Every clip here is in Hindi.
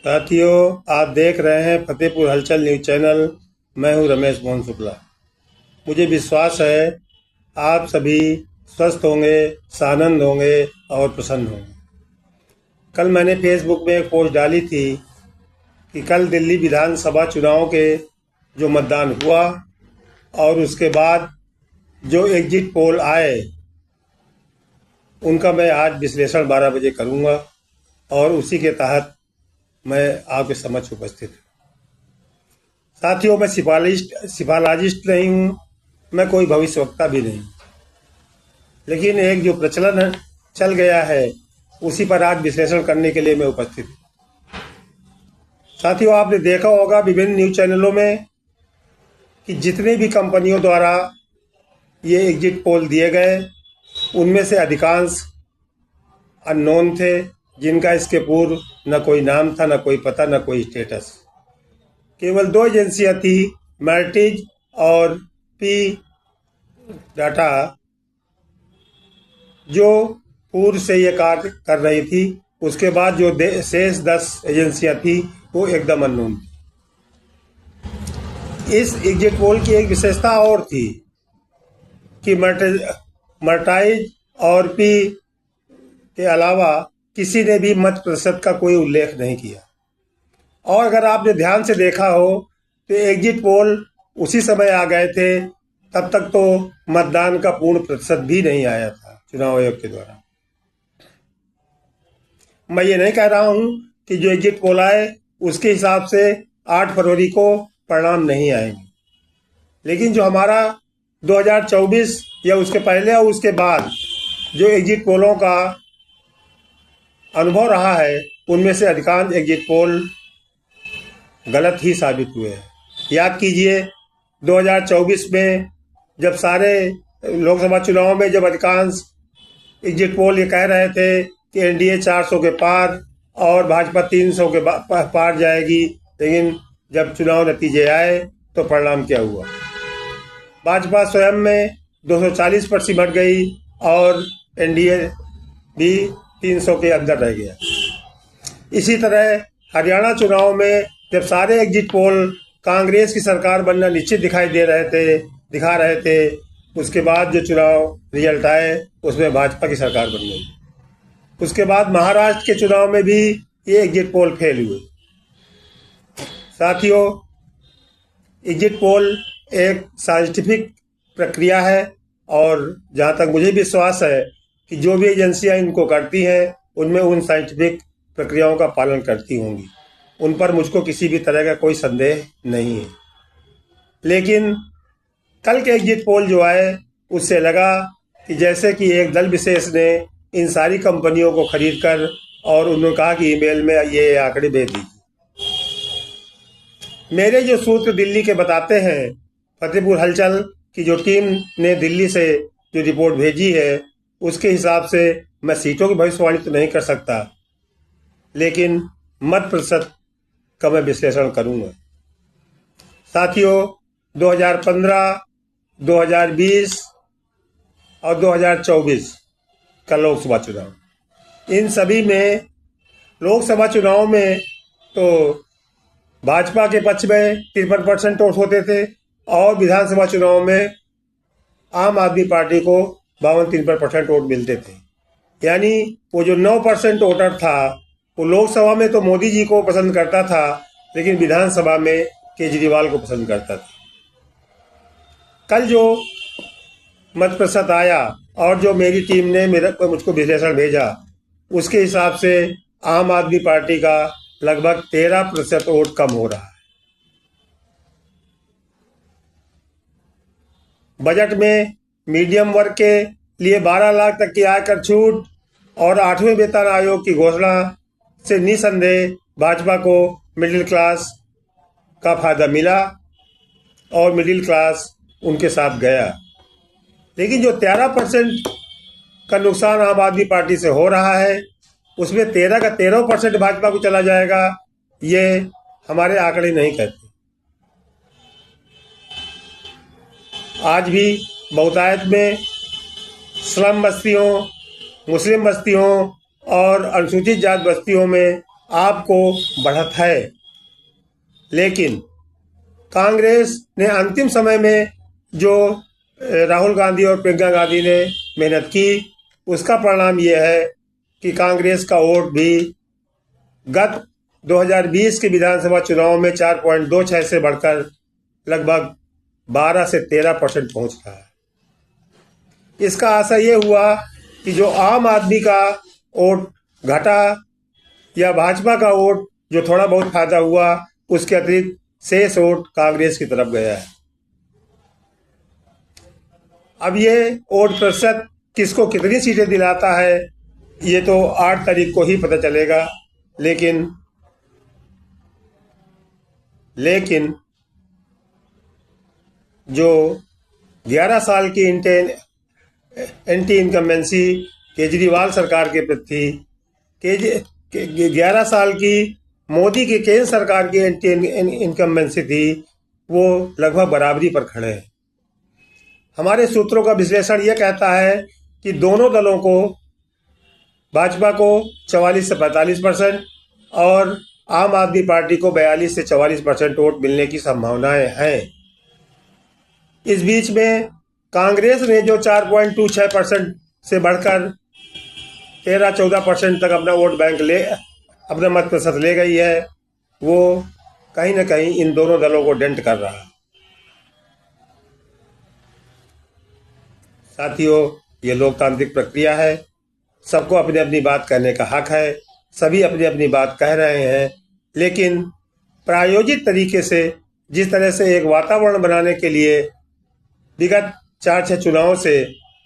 साथियों, आप देख रहे हैं फतेहपुर हलचल न्यूज चैनल। मैं हूं रमेश मोहन शुक्ला। मुझे विश्वास है आप सभी स्वस्थ होंगे, सानंद होंगे और प्रसन्न होंगे। कल मैंने फेसबुक में एक पोस्ट डाली थी कि कल दिल्ली विधानसभा चुनाव के जो मतदान हुआ और उसके बाद जो एग्जिट पोल आए उनका मैं आज विश्लेषण 12 बजे करूंगा और उसी के तहत मैं आपके समक्ष उपस्थित हूँ। साथियों, मैं सिफालाजिस्ट नहीं हूँ, मैं कोई भविष्यवक्ता भी नहीं, लेकिन एक जो प्रचलन चल गया है उसी पर आज विश्लेषण करने के लिए मैं उपस्थित हूँ। साथियों, आपने देखा होगा विभिन्न न्यूज चैनलों में कि जितने भी कंपनियों द्वारा ये एग्जिट पोल दिए गए उनमें से अधिकांश अननोन थे, जिनका इसके पूर्व न कोई नाम था, न कोई पता, न कोई स्टेटस। केवल 2 एजेंसियां थी, मैर्टिज और पी डाटा, जो पूर्व से ये कार्य कर रही थी। उसके बाद जो शेष 10 एजेंसियां थी वो एकदम अननोन थी। इस एग्जिट पोल की एक विशेषता और थी कि मर्टाइज और पी के अलावा किसी ने भी मत प्रतिशत का कोई उल्लेख नहीं किया। और अगर आपने ध्यान से देखा हो तो एग्जिट पोल उसी समय आ गए थे, तब तक तो मतदान का पूर्ण प्रतिशत भी नहीं आया था चुनाव आयोग के द्वारा। मैं ये नहीं कह रहा हूं कि जो एग्जिट पोल आए उसके हिसाब से 8 फरवरी को परिणाम नहीं आएंगे, लेकिन जो हमारा 2024 या उसके पहले और उसके बाद जो एग्जिट पोलों का अनुभव रहा है उनमें से अधिकांश एग्जिट पोल गलत ही साबित हुए हैं। याद कीजिए 2024 में जब सारे लोकसभा चुनाव में जब अधिकांश एग्जिट पोल ये कह रहे थे कि एनडीए 400 के पार और भाजपा 300 के पार जाएगी, लेकिन जब चुनाव नतीजे आए तो परिणाम क्या हुआ? भाजपा स्वयं में 240 पर सिमट गई और एनडीए भी 300 के अंदर रह गया। इसी तरह हरियाणा चुनाव में जब सारे एग्जिट पोल कांग्रेस की सरकार बनना निश्चित दिखा रहे थे, उसके बाद जो चुनाव रिजल्ट आए उसमें भाजपा की सरकार बन गई। उसके बाद महाराष्ट्र के चुनाव में भी ये एग्जिट पोल फेल हुए। साथियों, एग्जिट पोल एक साइंटिफिक प्रक्रिया है और जहाँ तक मुझे विश्वास है कि जो भी एजेंसियां इनको करती हैं उनमें उन साइंटिफिक प्रक्रियाओं का पालन करती होंगी। उन पर मुझको किसी भी तरह का कोई संदेह नहीं है। लेकिन कल के एग्जिट पोल जो आए उससे लगा कि जैसे कि एक दल विशेष ने इन सारी कंपनियों को खरीद कर और उन्होंने कहा कि ईमेल में ये आंकड़े भेज दीजिए। मेरे जो सूत्र दिल्ली के बताते हैं, फतेहपुर हलचल की जो टीम ने दिल्ली से जो रिपोर्ट भेजी है उसके हिसाब से मैं सीटों की भविष्यवाणी तो नहीं कर सकता, लेकिन मत प्रतिशत का मैं विश्लेषण करूंगा। साथियों, 2015, 2020 और 2024 का लोकसभा चुनाव, इन सभी में लोकसभा चुनाव में तो भाजपा के पक्ष में 53% वोट होते थे और विधानसभा चुनाव में आम आदमी पार्टी को 52-53% वोट मिलते थे। यानी वो जो 9% वोटर था वो लोकसभा में तो मोदी जी को पसंद करता था, लेकिन विधानसभा में केजरीवाल को पसंद करता था। कल जो मत प्रतिशत आया और जो मेरी टीम ने मुझको विश्लेषण भेजा उसके हिसाब से आम आदमी पार्टी का लगभग 13% वोट कम हो रहा है। बजट में मीडियम वर्ग के लिए 12 लाख तक की आयकर छूट और 8वें वेतन आयोग की घोषणा से निसंदेह भाजपा को मिडिल क्लास का फायदा मिला और मिडिल क्लास उनके साथ गया। लेकिन जो 13% का नुकसान आम आदमी पार्टी से हो रहा है उसमें 13 का 13% भाजपा को चला जाएगा, ये हमारे आंकड़े नहीं कहते। आज भी बहुतायत में स्लम बस्तियों, मुस्लिम बस्तियों और अनुसूचित जात बस्तियों में आपको बढ़त है, लेकिन कांग्रेस ने अंतिम समय में जो राहुल गांधी और प्रियंका गांधी ने मेहनत की, उसका परिणाम यह है कि कांग्रेस का वोट भी गत 2020 के विधानसभा चुनाव में 4.26 से बढ़कर लगभग 12 से 13% पहुंच रहा है। इसका असर ये हुआ कि जो आम आदमी का वोट घटा या भाजपा का वोट जो थोड़ा बहुत फायदा हुआ, उसके अतिरिक्त शेष वोट कांग्रेस की तरफ गया है। अब ये वोट प्रतिशत किसको कितनी सीटें दिलाता है, ये तो 8 तारीख को ही पता चलेगा। लेकिन जो 11 साल की एंटी इनकम्बेंसी केजरीवाल सरकार के प्रति थी, 11 साल की मोदी की केंद्र सरकार की एंटी इनकम्बेंसी थी, वो लगभग बराबरी पर खड़े हैं। हमारे सूत्रों का विश्लेषण यह कहता है कि दोनों दलों को, भाजपा को 44 से 45% और आम आदमी पार्टी को 42 से 44% वोट मिलने की संभावनाएं हैं। इस बीच में कांग्रेस ने जो 4.26% से बढ़कर 13-14% तक अपना वोट बैंक अपना मत प्रतिशत ले गई है, वो कहीं न कहीं इन दोनों दलों को डेंट कर रहा है। साथियों, ये लोकतांत्रिक प्रक्रिया है, सबको अपनी अपनी बात कहने का हक है, सभी अपनी अपनी बात कह रहे हैं, लेकिन प्रायोजित तरीके से जिस तरह से एक वातावरण बनाने के लिए विगत 4-6 चुनावों से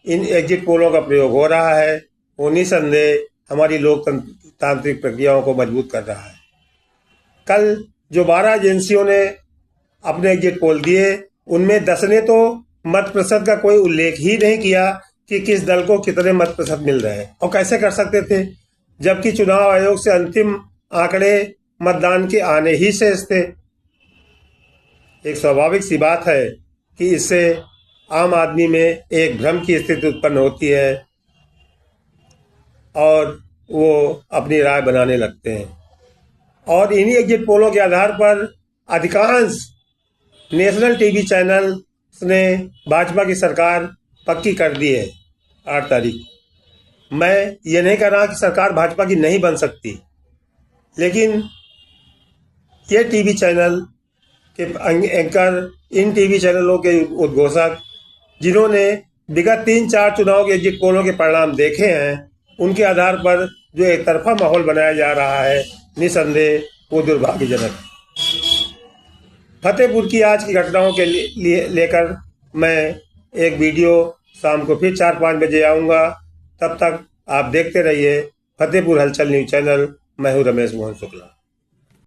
इन एग्जिट पोलों का प्रयोग हो रहा है, वो निसंदेह हमारी लोकतांत्रिक प्रक्रियाओं को मजबूत कर रहा है। कल जो 12 एजेंसियों ने अपने एग्जिट पोल दिए, उनमें 10 ने तो मत प्रतिशत का कोई उल्लेख ही नहीं किया कि किस दल को कितने मत प्रतिशत मिल रहे हैं, और कैसे कर सकते थे, जबकि चुनाव आयोग से अंतिम आंकड़े मतदान के आने ही शेष थे। एक स्वाभाविक सी बात है कि इससे आम आदमी में एक भ्रम की स्थिति उत्पन्न होती है और वो अपनी राय बनाने लगते हैं, और इन्हीं एग्जिट पोलों के आधार पर अधिकांश नेशनल टीवी चैनल ने भाजपा की सरकार पक्की कर दी है 8 तारीख। मैं ये नहीं कह रहा कि सरकार भाजपा की नहीं बन सकती, लेकिन ये टीवी चैनल के एंकर, इन टीवी चैनलों के उद्घोषक जिन्होंने विगत 3-4 चुनाव के एग्जिट पोलों के परिणाम देखे हैं, उनके आधार पर जो एक तरफा माहौल बनाया जा रहा है, निसंदेह वो दुर्भाग्यजनक है। फतेहपुर की आज की घटनाओं के लेकर मैं एक वीडियो शाम को फिर 4-5 बजे आऊँगा। तब तक आप देखते रहिए फतेहपुर हलचल न्यूज़ चैनल। मैं हूँ रमेश मोहन शुक्ला।